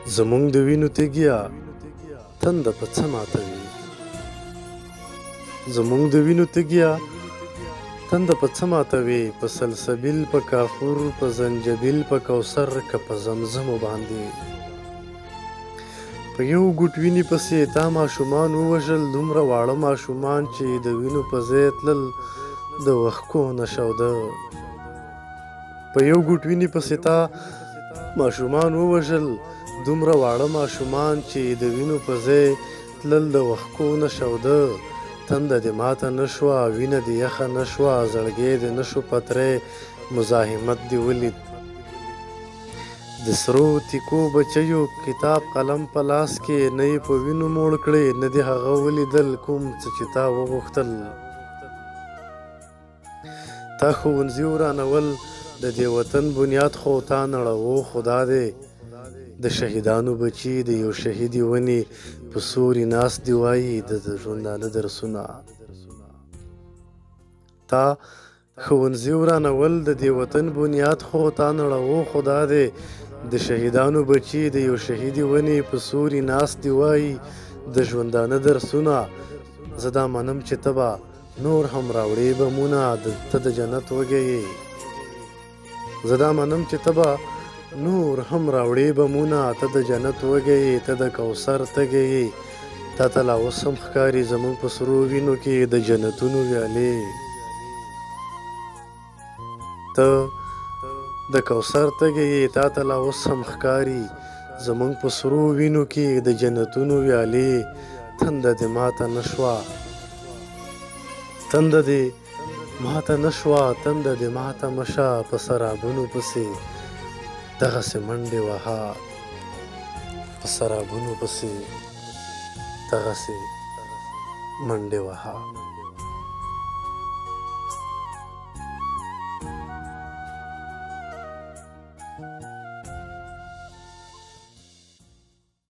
زمونږ د وینو تږیه تنده په څه ماتوي. زمونږ د وینو تږیه تنده په څه ماتوي. په سلسبیل، په کافور، په زنجبیل، په کوثر که په زمزمو باندې. په یو ګوټ وینې پسې تا ماشومان ووژل، دومره واړه ماشومان چې د وینو په ځای تلل د وښکو نشوده. په یو ګوټ وینې پسې تا ماشومان ووژل، دومره واړه ماشومان چې د وینو په ځای تلل د وښکو نشوده. تنده دې ماته نه شوه، وینه دې یخه نه شوه، زړګی دې نه شو پتری، مزاحمت دې ولید. د سرو تیکو بچیو کتاب قلم په لاس کې، نه یې په وینو موړ کړې، نه دې هغه ولیدل کوم څه چې تا وغوښتل. تا ښوونځي ورانول، د دې وطن بنیاد خو تا نړوو. خدا دې د شهیدانو بچي د یو شهیدې ونې په سوري ناست دی وایي د ژوندانه درسونه. تا ښوونځي ورانول، د دې وطن بنیاد خو تا نړوو. خدا دې د شهیدانو بچي د یو شهیدې ونې په سوري ناست دی وایي د ژوندانه درسونه. زه دا منم چې ته به نور هم راوړې بمونه، ته د جنت وږی یې. زه دا منم چې ته به نور هم راوړې بمونه، ته د جنت وږی یې، ته د کوثر تږی یې. تا ته لا اوس هم ښکاري زموږ په سرو وینو کې د جنتونو ویالې. ته د کوثر تږی یې، تا ته لا اوس هم ښکاري زموږ په سرو وینو کې د جنتونو ویالې. تنده دې ماته نه شوه، تنده دې ماته نه شوه، تنده دې ماته مه شه. په سرابونو پسې دغسې منډې وهه، په سرابونو پسې دغسې منډې وهه.